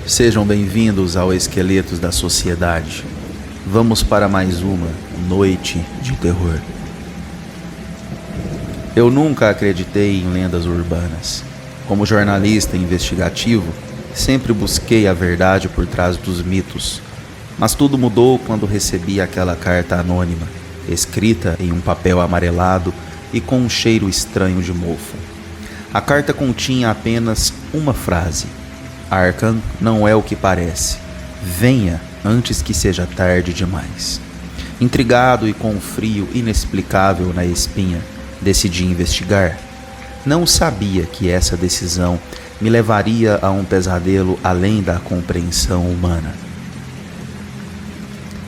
Sejam bem-vindos ao Esqueletos da Sociedade. Vamos para mais uma noite de terror. Eu nunca acreditei em lendas urbanas. Como jornalista investigativo, sempre busquei a verdade por trás dos mitos. Mas tudo mudou quando recebi aquela carta anônima, escrita em um papel amarelado e com um cheiro estranho de mofo. A carta continha apenas uma frase: Arkham não é o que parece. Venha antes que seja tarde demais. Intrigado e com um frio inexplicável na espinha, decidi investigar. Não sabia que essa decisão me levaria a um pesadelo além da compreensão humana.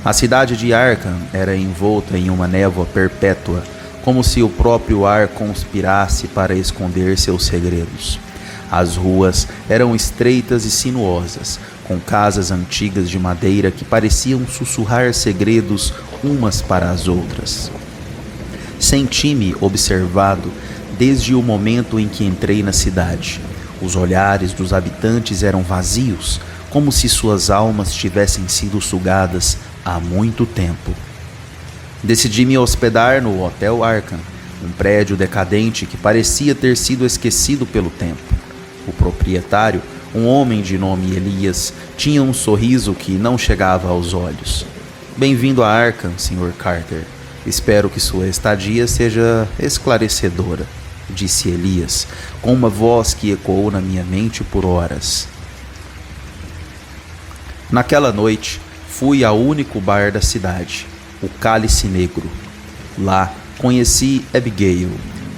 A cidade de Arkham era envolta em uma névoa perpétua, como se o próprio ar conspirasse para esconder seus segredos. As ruas eram estreitas e sinuosas, com casas antigas de madeira que pareciam sussurrar segredos umas para as outras. Senti-me observado desde o momento em que entrei na cidade. Os olhares dos habitantes eram vazios, como se suas almas tivessem sido sugadas há muito tempo. Decidi me hospedar no Hotel Arkham, um prédio decadente que parecia ter sido esquecido pelo tempo. O proprietário, um homem de nome Elias, tinha um sorriso que não chegava aos olhos. Bem-vindo a Arkham, Sr. Carter. Espero que sua estadia seja esclarecedora, disse Elias, com uma voz que ecoou na minha mente por horas. Naquela noite, fui ao único bar da cidade, o Cálice Negro. Lá, conheci Abigail,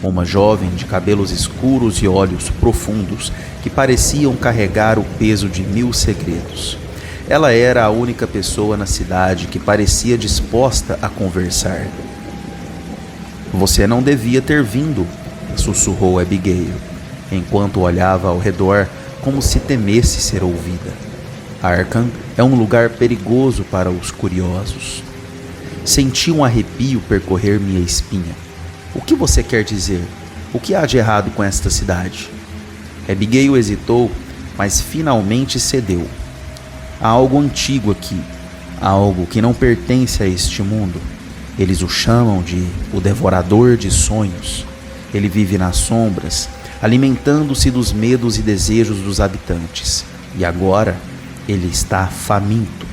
uma jovem de cabelos escuros e olhos profundos que pareciam carregar o peso de 1000 segredos. Ela era a única pessoa na cidade que parecia disposta a conversar. Você não devia ter vindo, sussurrou Abigail, enquanto olhava ao redor como se temesse ser ouvida. Arkham é um lugar perigoso para os curiosos. Senti um arrepio percorrer minha espinha. O que você quer dizer? O que há de errado com esta cidade? Abigail hesitou, mas finalmente cedeu. Há algo antigo aqui, algo que não pertence a este mundo. Eles o chamam de o Devorador de Sonhos. Ele vive nas sombras, alimentando-se dos medos e desejos dos habitantes. E agora, ele está faminto.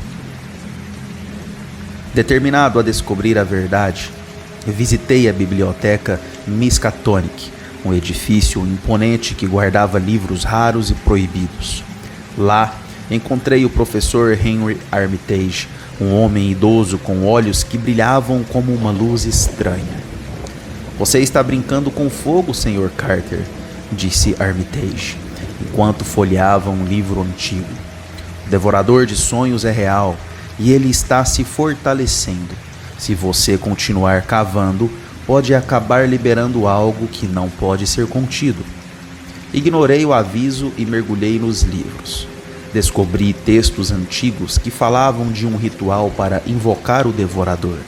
Determinado a descobrir a verdade, visitei a biblioteca Miskatonic, um edifício imponente que guardava livros raros e proibidos. Lá, encontrei o professor Henry Armitage, um homem idoso com olhos que brilhavam como uma luz estranha. Você está brincando com fogo, Sr. Carter, disse Armitage, enquanto folheava um livro antigo. O Devorador de Sonhos é real e ele está se fortalecendo. Se você continuar cavando, pode acabar liberando algo que não pode ser contido. Ignorei o aviso e mergulhei nos livros. Descobri textos antigos que falavam de um ritual para invocar o Devorador,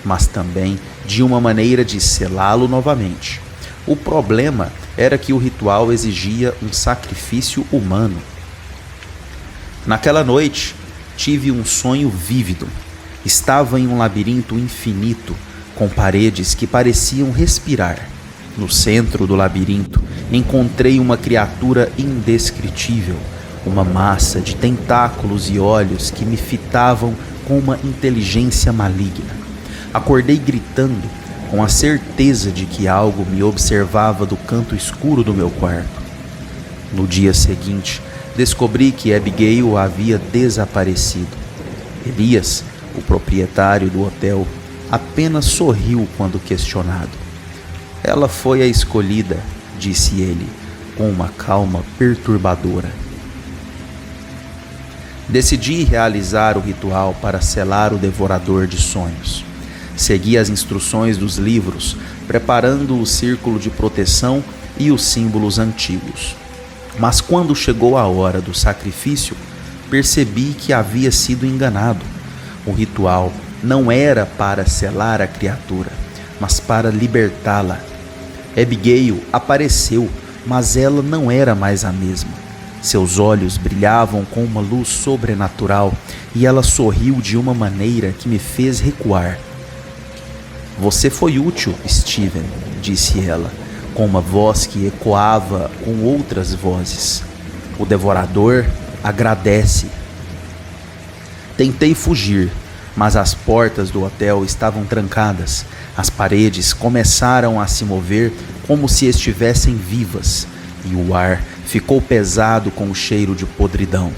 mas também de uma maneira de selá-lo novamente. O problema era que o ritual exigia um sacrifício humano. Naquela noite, tive um sonho vívido. Estava em um labirinto infinito, com paredes que pareciam respirar. No centro do labirinto, encontrei uma criatura indescritível, uma massa de tentáculos e olhos que me fitavam com uma inteligência maligna. Acordei gritando, com a certeza de que algo me observava do canto escuro do meu quarto. No dia seguinte, descobri que Abigail havia desaparecido. Elias, o proprietário do hotel, apenas sorriu quando questionado. Ela foi a escolhida, disse ele, com uma calma perturbadora. Decidi realizar o ritual para selar o Devorador de Sonhos. Segui as instruções dos livros, preparando o círculo de proteção e os símbolos antigos. Mas quando chegou a hora do sacrifício, percebi que havia sido enganado. O ritual não era para selar a criatura, mas para libertá-la. Abigail apareceu, mas ela não era mais a mesma. Seus olhos brilhavam com uma luz sobrenatural e ela sorriu de uma maneira que me fez recuar. "Você foi útil, Steven", disse ela, com uma voz que ecoava com outras vozes. "O devorador agradece." Tentei fugir, mas as portas do hotel estavam trancadas. As paredes começaram a se mover como se estivessem vivas, e o ar ficou pesado com o cheiro de podridão.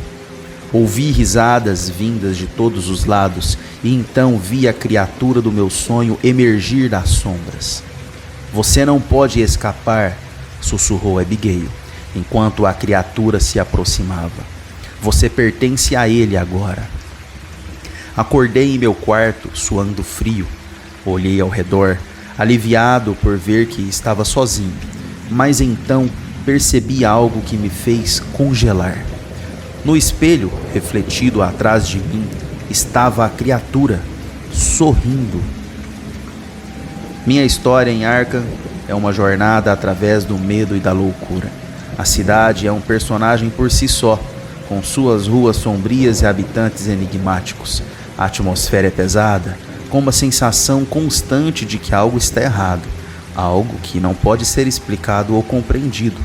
Ouvi risadas vindas de todos os lados, e então vi a criatura do meu sonho emergir das sombras. "Você não pode escapar", sussurrou Abigail, enquanto a criatura se aproximava. "Você pertence a ele agora." Acordei em meu quarto, suando frio. Olhei ao redor, aliviado por ver que estava sozinho, mas então percebi algo que me fez congelar. No espelho, refletido atrás de mim, estava a criatura, sorrindo. Minha história em Arkham é uma jornada através do medo e da loucura. A cidade é um personagem por si só, com suas ruas sombrias e habitantes enigmáticos. A atmosfera é pesada, com uma sensação constante de que algo está errado, algo que não pode ser explicado ou compreendido.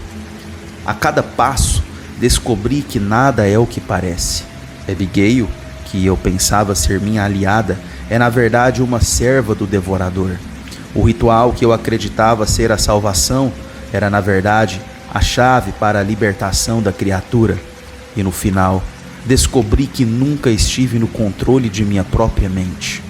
A cada passo, descobri que nada é o que parece. Abigail, que eu pensava ser minha aliada, é na verdade uma serva do devorador. O ritual que eu acreditava ser a salvação era na verdade a chave para a libertação da criatura. E no final, descobri que nunca estive no controle de minha própria mente.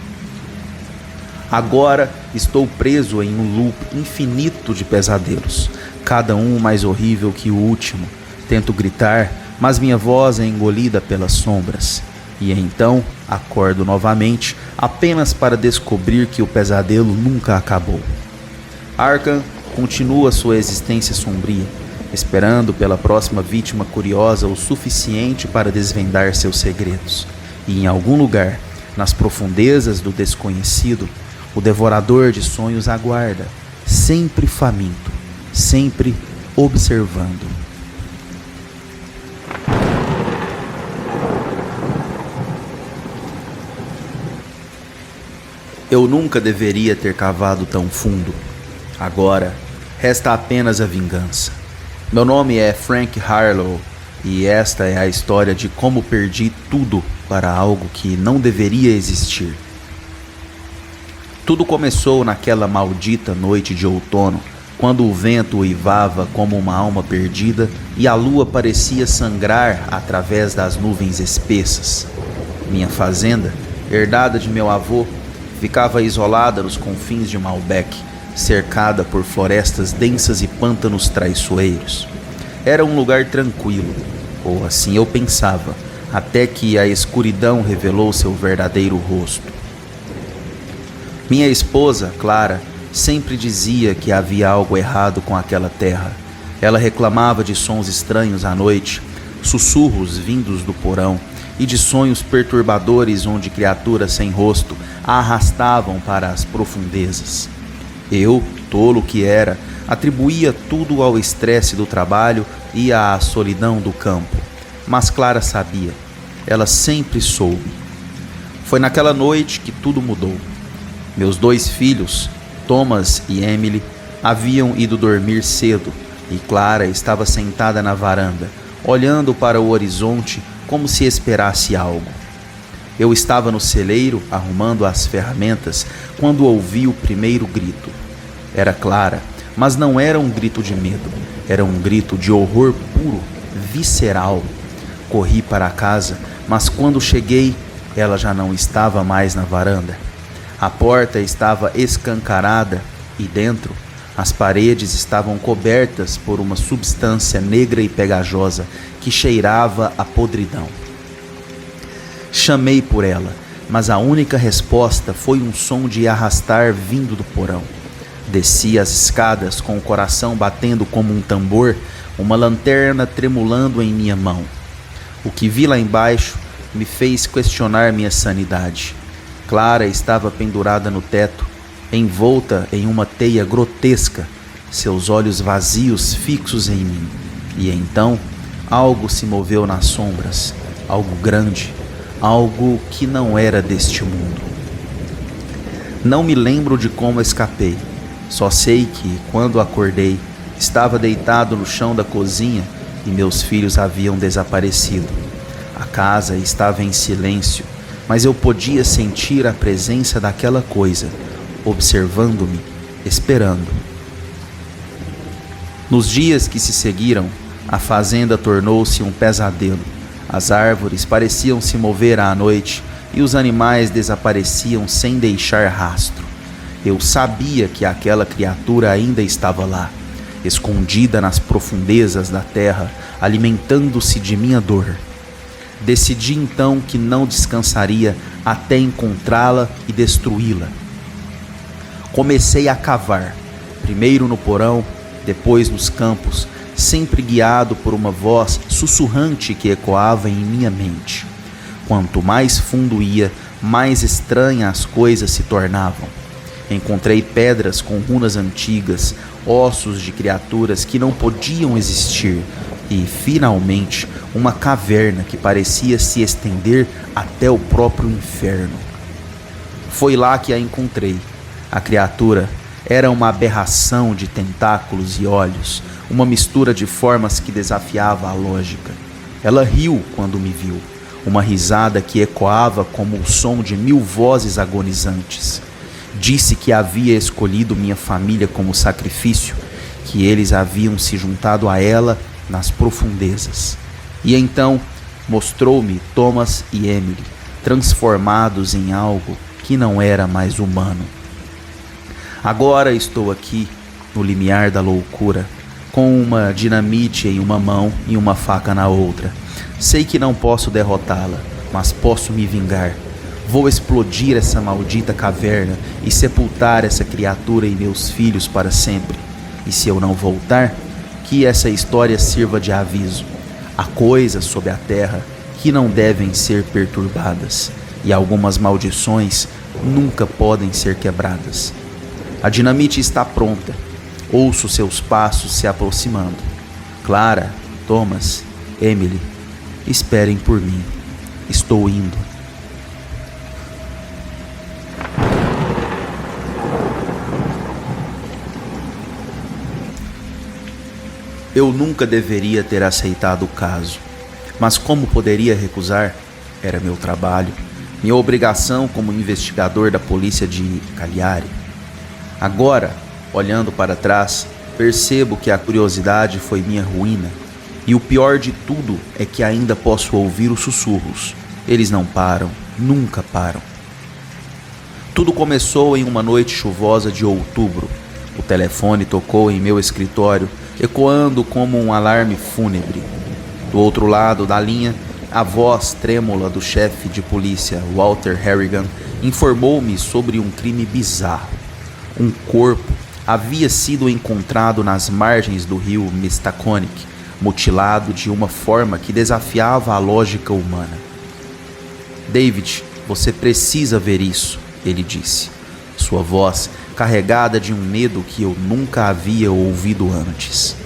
Agora estou preso em um loop infinito de pesadelos, cada um mais horrível que o último. Tento gritar, mas minha voz é engolida pelas sombras. E então acordo novamente, apenas para descobrir que o pesadelo nunca acabou. Arkham continua sua existência sombria, esperando pela próxima vítima curiosa o suficiente para desvendar seus segredos. E em algum lugar, nas profundezas do desconhecido, o devorador de sonhos aguarda, sempre faminto, sempre observando. Eu nunca deveria ter cavado tão fundo. Agora, resta apenas a vingança. Meu nome é Frank Harlow e esta é a história de como perdi tudo para algo que não deveria existir. Tudo começou naquela maldita noite de outono, quando o vento uivava como uma alma perdida e a lua parecia sangrar através das nuvens espessas. Minha fazenda, herdada de meu avô, ficava isolada nos confins de Malbec, cercada por florestas densas e pântanos traiçoeiros. Era um lugar tranquilo, ou assim eu pensava, até que a escuridão revelou seu verdadeiro rosto. Minha esposa, Clara, sempre dizia que havia algo errado com aquela terra. Ela reclamava de sons estranhos à noite, sussurros vindos do porão e de sonhos perturbadores onde criaturas sem rosto a arrastavam para as profundezas. Eu, tolo que era, atribuía tudo ao estresse do trabalho e à solidão do campo. Mas Clara sabia. Ela sempre soube. Foi naquela noite que tudo mudou. Meus 2 filhos, Thomas e Emily, haviam ido dormir cedo e Clara estava sentada na varanda, olhando para o horizonte como se esperasse algo. Eu estava no celeiro arrumando as ferramentas quando ouvi o primeiro grito. Era Clara, mas não era um grito de medo, era um grito de horror puro, visceral. Corri para a casa, mas quando cheguei, ela já não estava mais na varanda. A porta estava escancarada e dentro, as paredes estavam cobertas por uma substância negra e pegajosa que cheirava a podridão. Chamei por ela, mas a única resposta foi um som de arrastar vindo do porão. Desci as escadas com o coração batendo como um tambor, uma lanterna tremulando em minha mão. O que vi lá embaixo me fez questionar minha sanidade. Clara estava pendurada no teto, envolta em uma teia grotesca, seus olhos vazios fixos em mim. E então, Algo se moveu nas sombras, algo grande, algo que não era deste mundo. Não me lembro de como escapei, só sei que, quando acordei, estava deitado no chão da cozinha e meus filhos haviam desaparecido. A casa estava em silêncio, mas eu podia sentir a presença daquela coisa, observando-me, esperando. Nos dias que se seguiram, a fazenda tornou-se um pesadelo. As árvores pareciam se mover à noite e os animais desapareciam sem deixar rastro. Eu sabia que aquela criatura ainda estava lá, escondida nas profundezas da terra, alimentando-se de minha dor. Decidi então que não descansaria até encontrá-la e destruí-la. Comecei a cavar, primeiro no porão, depois nos campos, sempre guiado por uma voz sussurrante que ecoava em minha mente. Quanto mais fundo ia, mais estranhas as coisas se tornavam. Encontrei pedras com runas antigas, ossos de criaturas que não podiam existir e, finalmente, uma caverna que parecia se estender até o próprio inferno. Foi lá que a encontrei. A criatura era uma aberração de tentáculos e olhos, uma mistura de formas que desafiava a lógica. Ela riu quando me viu, uma risada que ecoava como o som de 1000 vozes agonizantes. Disse que havia escolhido minha família como sacrifício, que eles haviam se juntado a ela nas profundezas. E então mostrou-me Thomas e Emily, transformados em algo que não era mais humano. Agora estou aqui, no limiar da loucura, com uma dinamite em uma mão e uma faca na outra. Sei que não posso derrotá-la, mas posso me vingar. Vou explodir essa maldita caverna e sepultar essa criatura e meus filhos para sempre. E se eu não voltar, que essa história sirva de aviso. Há coisas sob a terra que não devem ser perturbadas, e algumas maldições nunca podem ser quebradas. A dinamite está pronta. Ouço seus passos se aproximando. Clara, Thomas, Emily, esperem por mim. Estou indo. Eu nunca deveria ter aceitado o caso, mas como poderia recusar? Era meu trabalho, minha obrigação como investigador da polícia de Cagliari. Agora, olhando para trás, percebo que a curiosidade foi minha ruína, e o pior de tudo é que ainda posso ouvir os sussurros. Eles não param, nunca param. Tudo começou em uma noite chuvosa de outubro. O telefone tocou em meu escritório, ecoando como um alarme fúnebre. Do outro lado da linha, a voz trêmula do chefe de polícia, Walter Harrigan, informou-me sobre um crime bizarro. Um corpo havia sido encontrado nas margens do rio Mistaconic, mutilado de uma forma que desafiava a lógica humana. David, você precisa ver isso, ele disse. Sua voz carregada de um medo que eu nunca havia ouvido antes.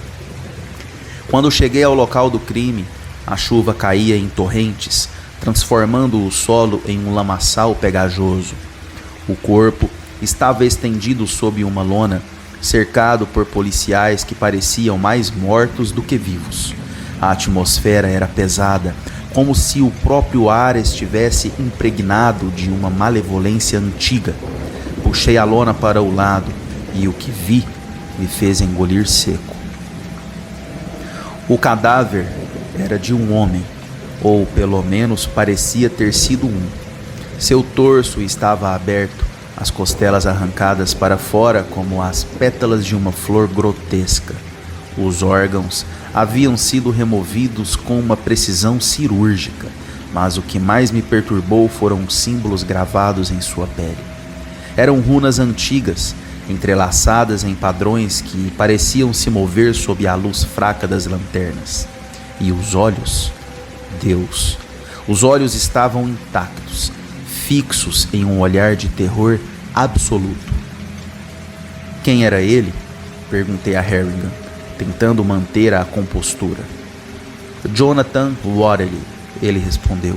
Quando cheguei ao local do crime, a chuva caía em torrentes, transformando o solo em um lamaçal pegajoso. O corpo estava estendido sob uma lona, cercado por policiais que pareciam mais mortos do que vivos. A atmosfera era pesada, como se o próprio ar estivesse impregnado de uma malevolência antiga. Puxei a lona para o lado e o que vi me fez engolir seco. O cadáver era de um homem, ou pelo menos parecia ter sido um. Seu torso estava aberto, as costelas arrancadas para fora como as pétalas de uma flor grotesca. Os órgãos haviam sido removidos com uma precisão cirúrgica, mas o que mais me perturbou foram os símbolos gravados em sua pele. Eram runas antigas, entrelaçadas em padrões que pareciam se mover sob a luz fraca das lanternas. E os olhos? Deus! Os olhos estavam intactos, fixos em um olhar de terror absoluto. Quem era ele? Perguntei a Harrigan, tentando manter a compostura. Jonathan Waterley, ele respondeu,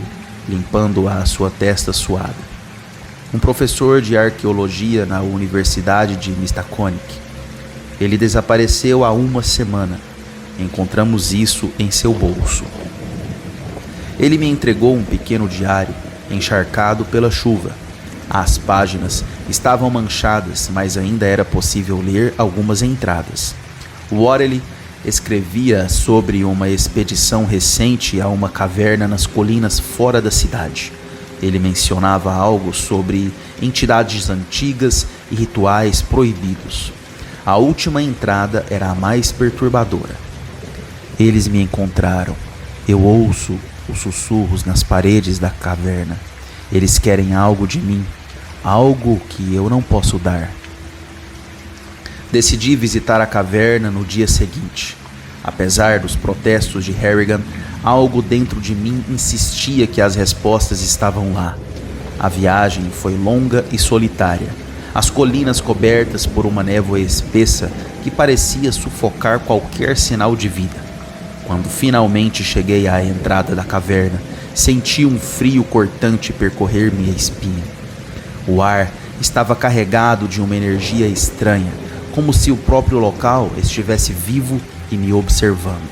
limpando a sua testa suada. Um professor de arqueologia na Universidade de Miskatonic. Ele desapareceu há uma semana. Encontramos isso em seu bolso. Ele me entregou um pequeno diário, encharcado pela chuva. As páginas estavam manchadas, mas ainda era possível ler algumas entradas. Waterley escrevia sobre uma expedição recente a uma caverna nas colinas fora da cidade. Ele mencionava algo sobre entidades antigas e rituais proibidos. A última entrada era a mais perturbadora. Eles me encontraram. Eu ouço os sussurros nas paredes da caverna. Eles querem algo de mim, algo que eu não posso dar. Decidi visitar a caverna no dia seguinte. Apesar dos protestos de Harrigan, algo dentro de mim insistia que as respostas estavam lá. A viagem foi longa e solitária. As colinas cobertas por uma névoa espessa que parecia sufocar qualquer sinal de vida. Quando finalmente cheguei à entrada da caverna, senti um frio cortante percorrer minha espinha. O ar estava carregado de uma energia estranha, como se o próprio local estivesse vivo e me observando.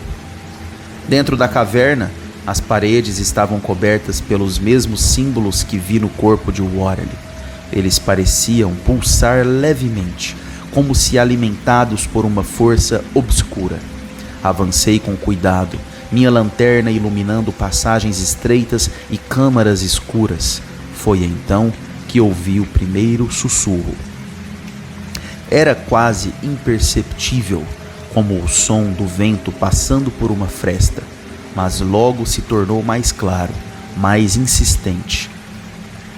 Dentro da caverna, as paredes estavam cobertas pelos mesmos símbolos que vi no corpo de Waterley. Eles pareciam pulsar levemente, como se alimentados por uma força obscura. Avancei com cuidado, minha lanterna iluminando passagens estreitas e câmaras escuras. Foi então que ouvi o primeiro sussurro. Era quase imperceptível, como o som do vento passando por uma fresta, mas logo se tornou mais claro, mais insistente.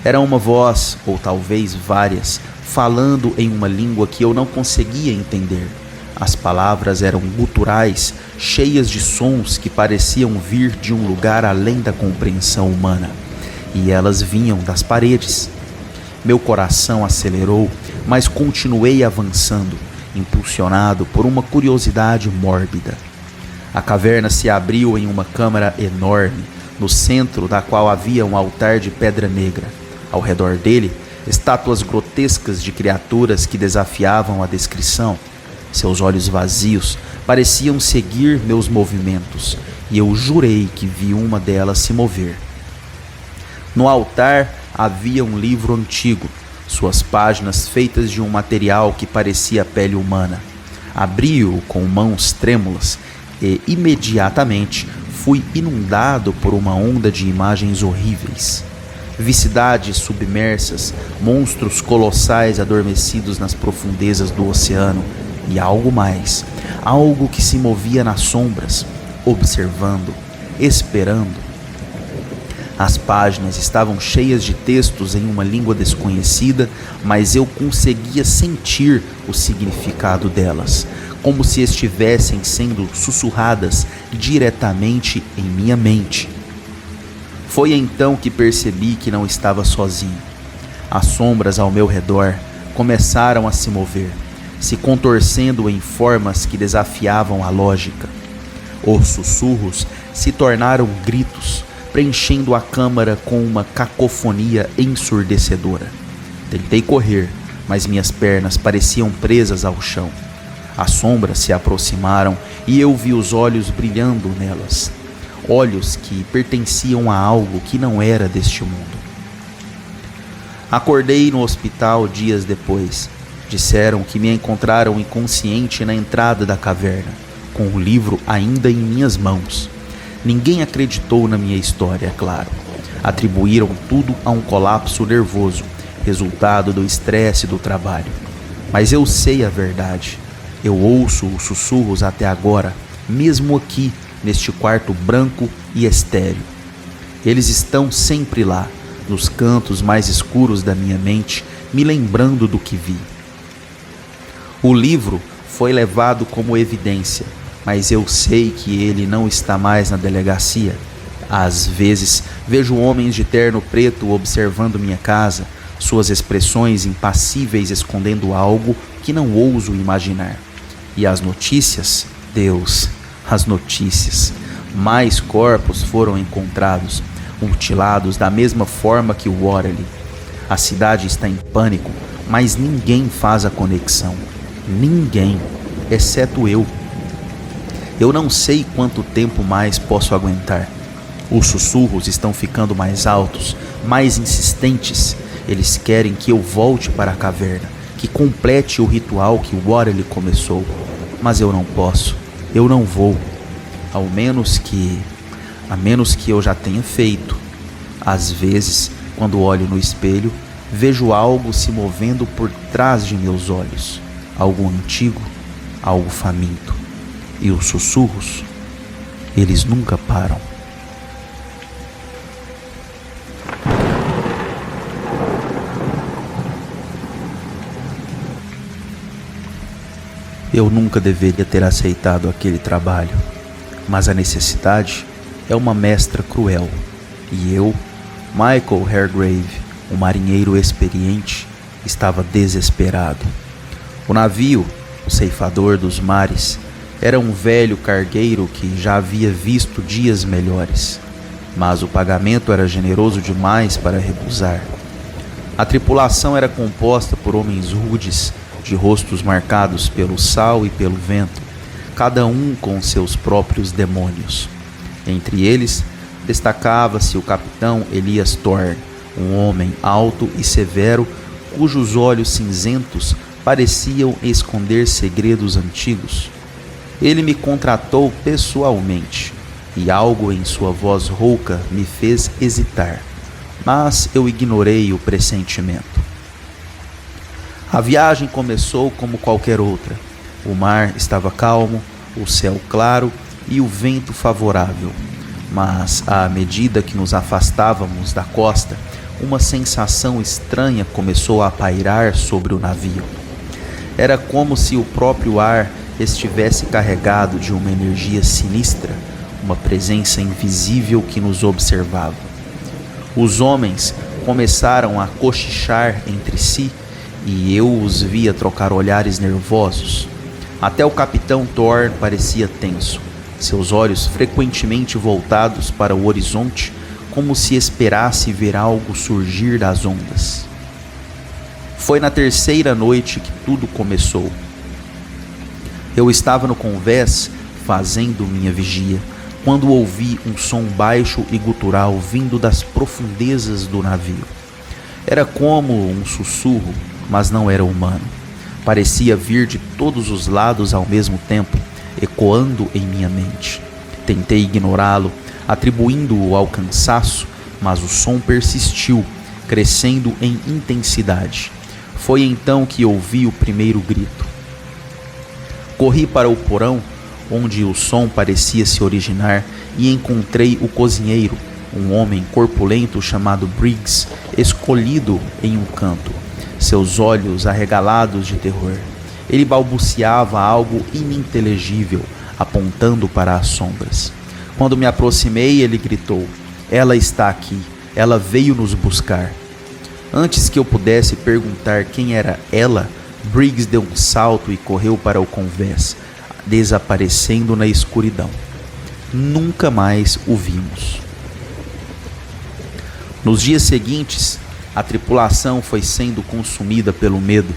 Era uma voz, ou talvez várias, falando em uma língua que eu não conseguia entender. As palavras eram guturais, cheias de sons que pareciam vir de um lugar além da compreensão humana, e elas vinham das paredes. Meu coração acelerou, mas continuei avançando, impulsionado por uma curiosidade mórbida. A caverna se abriu em uma câmara enorme, no centro da qual havia um altar de pedra negra. Ao redor dele, estátuas grotescas de criaturas que desafiavam a descrição. Seus olhos vazios pareciam seguir meus movimentos, e eu jurei que vi uma delas se mover. No altar havia um livro antigo, suas páginas feitas de um material que parecia pele humana. Abri-o com mãos trêmulas e, imediatamente, fui inundado por uma onda de imagens horríveis. Vi cidades submersas, monstros colossais adormecidos nas profundezas do oceano e algo mais, algo que se movia nas sombras, observando, esperando. As páginas estavam cheias de textos em uma língua desconhecida, mas eu conseguia sentir o significado delas, como se estivessem sendo sussurradas diretamente em minha mente. Foi então que percebi que não estava sozinho. As sombras ao meu redor começaram a se mover, se contorcendo em formas que desafiavam a lógica. Os sussurros se tornaram gritos, preenchendo a câmara com uma cacofonia ensurdecedora. Tentei correr, mas minhas pernas pareciam presas ao chão. As sombras se aproximaram e eu vi os olhos brilhando nelas. Olhos que pertenciam a algo que não era deste mundo. Acordei no hospital dias depois. Disseram que me encontraram inconsciente na entrada da caverna, com o livro ainda em minhas mãos. Ninguém acreditou na minha história, é claro. Atribuíram tudo a um colapso nervoso, resultado do estresse do trabalho. Mas eu sei a verdade. Eu ouço os sussurros até agora, mesmo aqui, neste quarto branco e estéril. Eles estão sempre lá, nos cantos mais escuros da minha mente, me lembrando do que vi. O livro foi levado como evidência, mas eu sei que ele não está mais na delegacia. Às vezes, vejo homens de terno preto observando minha casa, suas expressões impassíveis escondendo algo que não ouso imaginar. E as notícias? Deus, as notícias. Mais corpos foram encontrados, mutilados da mesma forma que o Waterley. A cidade está em pânico, mas ninguém faz a conexão. Ninguém, exceto eu. Eu não sei quanto tempo mais posso aguentar. Os sussurros estão ficando mais altos, mais insistentes. Eles querem que eu volte para a caverna, que complete o ritual que o Waterley começou. Mas eu não posso, eu não vou. A menos que eu já tenha feito. Às vezes, quando olho no espelho, vejo algo se movendo por trás de meus olhos. Algo antigo, algo faminto. E os sussurros, eles nunca param. Eu nunca deveria ter aceitado aquele trabalho, mas a necessidade é uma mestra cruel. E eu, Michael Hargrave, um marinheiro experiente, estava desesperado. O navio, o ceifador dos mares, era um velho cargueiro que já havia visto dias melhores, mas o pagamento era generoso demais para recusar. A tripulação era composta por homens rudes, de rostos marcados pelo sal e pelo vento, cada um com seus próprios demônios. Entre eles, destacava-se o capitão Elias Thorne, um homem alto e severo, cujos olhos cinzentos pareciam esconder segredos antigos. Ele me contratou pessoalmente, e algo em sua voz rouca me fez hesitar, mas eu ignorei o pressentimento. A viagem começou como qualquer outra. O mar estava calmo, o céu claro e o vento favorável. Mas, à medida que nos afastávamos da costa, uma sensação estranha começou a pairar sobre o navio. Era como se o próprio ar estivesse carregado de uma energia sinistra, uma presença invisível que nos observava. Os homens começaram a cochichar entre si e eu os via trocar olhares nervosos. Até o capitão Thorne parecia tenso, seus olhos frequentemente voltados para o horizonte, como se esperasse ver algo surgir das ondas. Foi na terceira noite que tudo começou. Eu estava no convés, fazendo minha vigia, quando ouvi um som baixo e gutural vindo das profundezas do navio. Era como um sussurro, mas não era humano. Parecia vir de todos os lados ao mesmo tempo, ecoando em minha mente. Tentei ignorá-lo, atribuindo-o ao cansaço, mas o som persistiu, crescendo em intensidade. Foi então que ouvi o primeiro grito. Corri para o porão, onde o som parecia se originar, e encontrei o cozinheiro, um homem corpulento chamado Briggs, escolhido em um canto, seus olhos arregalados de terror. Ele balbuciava algo ininteligível, apontando para as sombras. Quando me aproximei, ele gritou: "Ela está aqui, ela veio nos buscar." Antes que eu pudesse perguntar quem era ela, Briggs deu um salto e correu para o convés, desaparecendo na escuridão. Nunca mais o vimos. Nos dias seguintes, a tripulação foi sendo consumida pelo medo.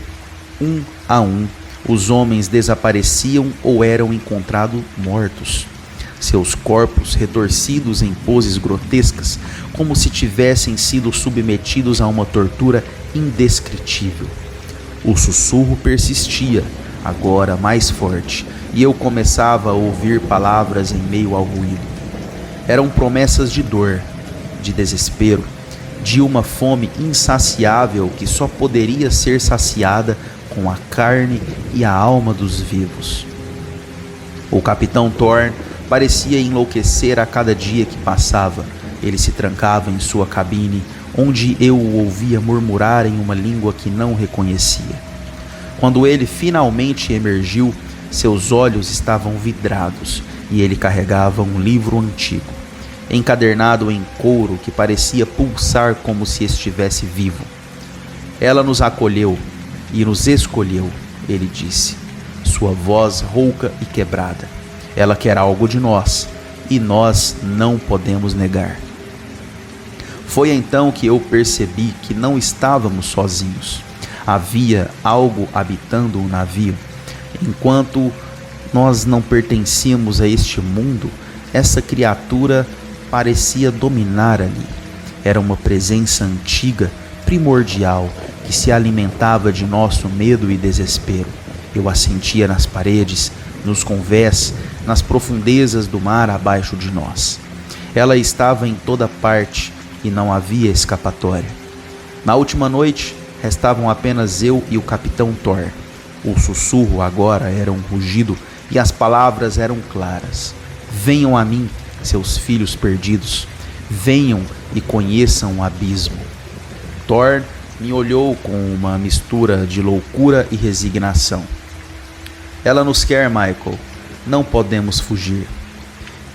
Um a um, os homens desapareciam ou eram encontrados mortos. Seus corpos retorcidos em poses grotescas, como se tivessem sido submetidos a uma tortura indescritível. O sussurro persistia, agora mais forte, e eu começava a ouvir palavras em meio ao ruído. Eram promessas de dor, de desespero, de uma fome insaciável que só poderia ser saciada com a carne e a alma dos vivos. O capitão Thorne parecia enlouquecer a cada dia que passava. Ele se trancava em sua cabine, onde eu o ouvia murmurar em uma língua que não reconhecia. Quando ele finalmente emergiu, seus olhos estavam vidrados e ele carregava um livro antigo, encadernado em couro que parecia pulsar como se estivesse vivo. "Ela nos acolheu e nos escolheu", ele disse, sua voz rouca e quebrada. "Ela quer algo de nós, e nós não podemos negar. Foi então que eu percebi que não estávamos sozinhos. Havia algo habitando o navio. Enquanto nós não pertencíamos a este mundo, essa criatura parecia dominar ali. Era uma presença antiga, primordial, que se alimentava de nosso medo e desespero. Eu a sentia nas paredes, nos convés, nas profundezas do mar abaixo de nós. Ela estava em toda parte e não havia escapatória. Na última noite, restavam apenas eu e o capitão Thor. O sussurro agora era um rugido e as palavras eram claras. Venham a mim, seus filhos perdidos. Venham e conheçam o abismo. Thor me olhou com uma mistura de loucura e resignação. Ela nos quer, Michael. Não podemos fugir.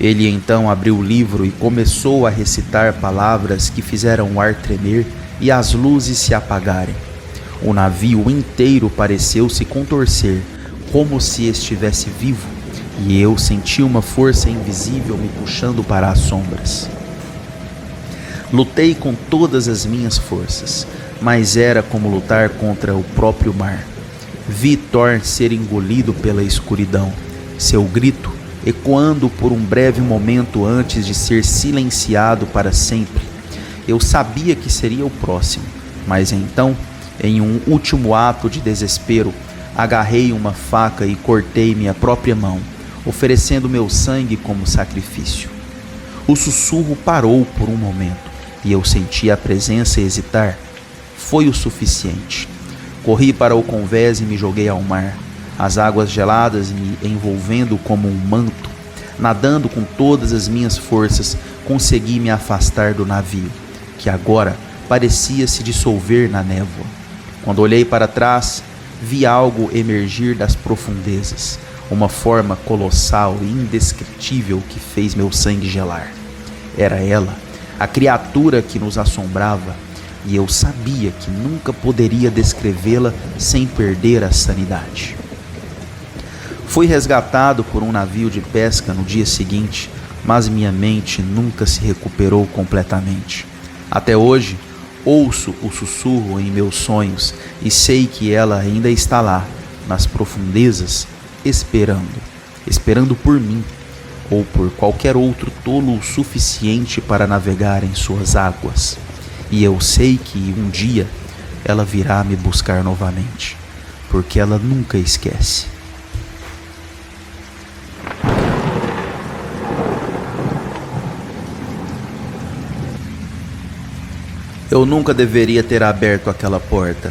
Ele então abriu o livro e começou a recitar palavras que fizeram o ar tremer e as luzes se apagarem. O navio inteiro pareceu se contorcer, como se estivesse vivo, e eu senti uma força invisível me puxando para as sombras. Lutei com todas as minhas forças, mas era como lutar contra o próprio mar. Vi Thor ser engolido pela escuridão, seu grito ecoando por um breve momento antes de ser silenciado para sempre. Eu sabia que seria o próximo, mas então, em um último ato de desespero, agarrei uma faca e cortei minha própria mão, oferecendo meu sangue como sacrifício. O sussurro parou por um momento e eu senti a presença hesitar. Foi o suficiente. Corri para o convés e me joguei ao mar, as águas geladas me envolvendo como um manto. Nadando com todas as minhas forças, consegui me afastar do navio, que agora parecia se dissolver na névoa. Quando olhei para trás, vi algo emergir das profundezas, uma forma colossal e indescritível que fez meu sangue gelar. Era ela, a criatura que nos assombrava, e eu sabia que nunca poderia descrevê-la sem perder a sanidade. Fui resgatado por um navio de pesca no dia seguinte, mas minha mente nunca se recuperou completamente. Até hoje, ouço o sussurro em meus sonhos e sei que ela ainda está lá, nas profundezas, esperando por mim, ou por qualquer outro tolo o suficiente para navegar em suas águas. E eu sei que um dia ela virá me buscar novamente, porque ela nunca esquece. Eu nunca deveria ter aberto aquela porta.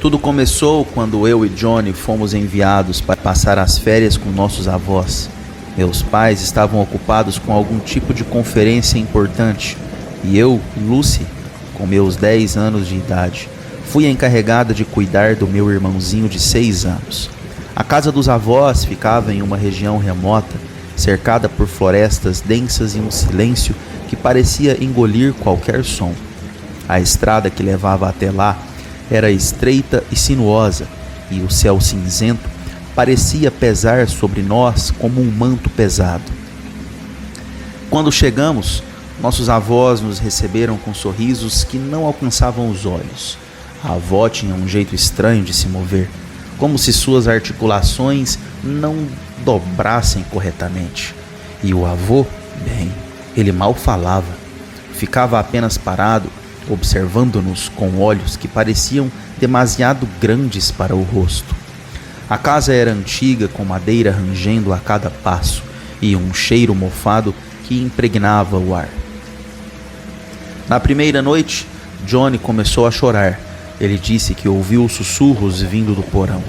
Tudo começou quando eu e Johnny fomos enviados para passar as férias com nossos avós. Meus pais estavam ocupados com algum tipo de conferência importante e eu, Lucy, com meus 10 anos de idade, fui encarregada de cuidar do meu irmãozinho de 6 anos. A casa dos avós ficava em uma região remota, cercada por florestas densas e um silêncio que parecia engolir qualquer som. A estrada que levava até lá era estreita e sinuosa, e o céu cinzento parecia pesar sobre nós como um manto pesado. Quando chegamos, nossos avós nos receberam com sorrisos que não alcançavam os olhos. A avó tinha um jeito estranho de se mover, como se suas articulações não dobrassem corretamente. E o avô, bem, ele mal falava. Ficava apenas parado, observando-nos com olhos que pareciam demasiado grandes para o rosto. A casa era antiga, com madeira rangendo a cada passo e um cheiro mofado que impregnava o ar. Na primeira noite, Johnny começou a chorar. Ele disse que ouviu sussurros vindo do porão.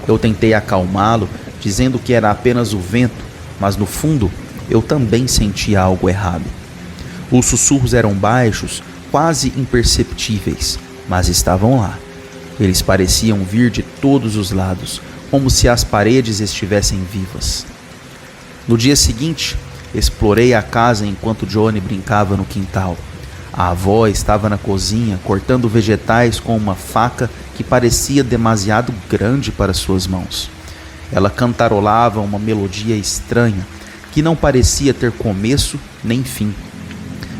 Eu tentei acalmá-lo, dizendo que era apenas o vento, mas no fundo eu também sentia algo errado. Os sussurros eram baixos, quase imperceptíveis, mas estavam lá. Eles pareciam vir de todos os lados, como se as paredes estivessem vivas. No dia seguinte, explorei a casa enquanto Johnny brincava no quintal. A avó estava na cozinha, cortando vegetais com uma faca que parecia demasiado grande para suas mãos. Ela cantarolava uma melodia estranha, que não parecia ter começo nem fim.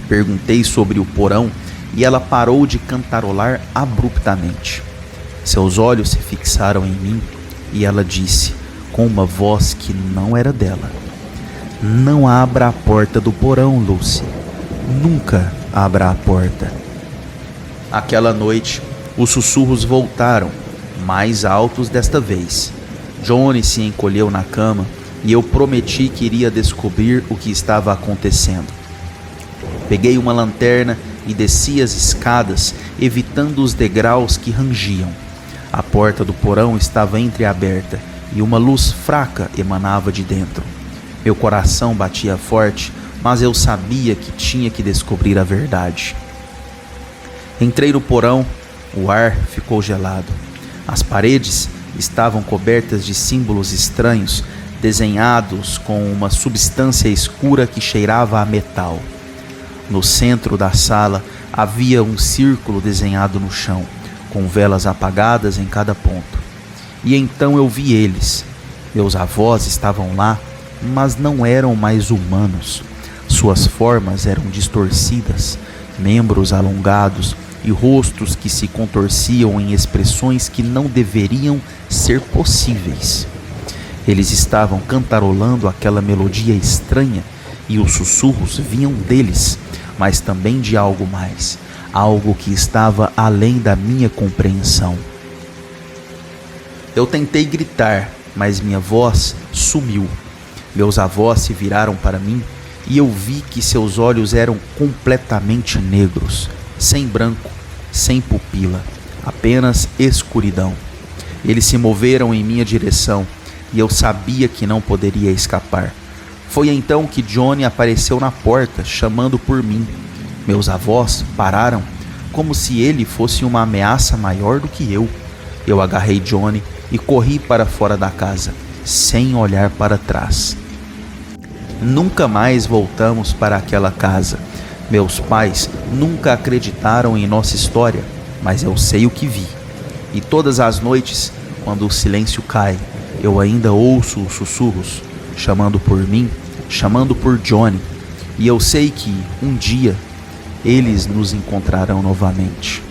Perguntei sobre o porão e ela parou de cantarolar abruptamente. Seus olhos se fixaram em mim e ela disse, com uma voz que não era dela: "Não abra a porta do porão, Lucy. Nunca abra a porta." Aquela noite, os sussurros voltaram, mais altos desta vez. Johnny se encolheu na cama e eu prometi que iria descobrir o que estava acontecendo. Peguei uma lanterna e desci as escadas, evitando os degraus que rangiam. A porta do porão estava entreaberta e uma luz fraca emanava de dentro. Meu coração batia forte, mas eu sabia que tinha que descobrir a verdade. Entrei no porão, o ar ficou gelado. As paredes estavam cobertas de símbolos estranhos, desenhados com uma substância escura que cheirava a metal. No centro da sala havia um círculo desenhado no chão, com velas apagadas em cada ponto. E então eu vi eles. Meus avós estavam lá, mas não eram mais humanos. Suas formas eram distorcidas, membros alongados e rostos que se contorciam em expressões que não deveriam ser possíveis. Eles estavam cantarolando aquela melodia estranha e os sussurros vinham deles, mas também de algo mais, algo que estava além da minha compreensão. Eu tentei gritar, mas minha voz sumiu. Meus avós se viraram para mim e eu vi que seus olhos eram completamente negros, sem branco, sem pupila, apenas escuridão. Eles se moveram em minha direção e eu sabia que não poderia escapar. Foi então que Johnny apareceu na porta, chamando por mim. Meus avós pararam, como se ele fosse uma ameaça maior do que eu. Eu agarrei Johnny e corri para fora da casa, sem olhar para trás. Nunca mais voltamos para aquela casa. Meus pais nunca acreditaram em nossa história, mas eu sei o que vi. E todas as noites, quando o silêncio cai, eu ainda ouço os sussurros, chamando por mim, chamando por Johnny. E eu sei que, um dia, eles nos encontrarão novamente.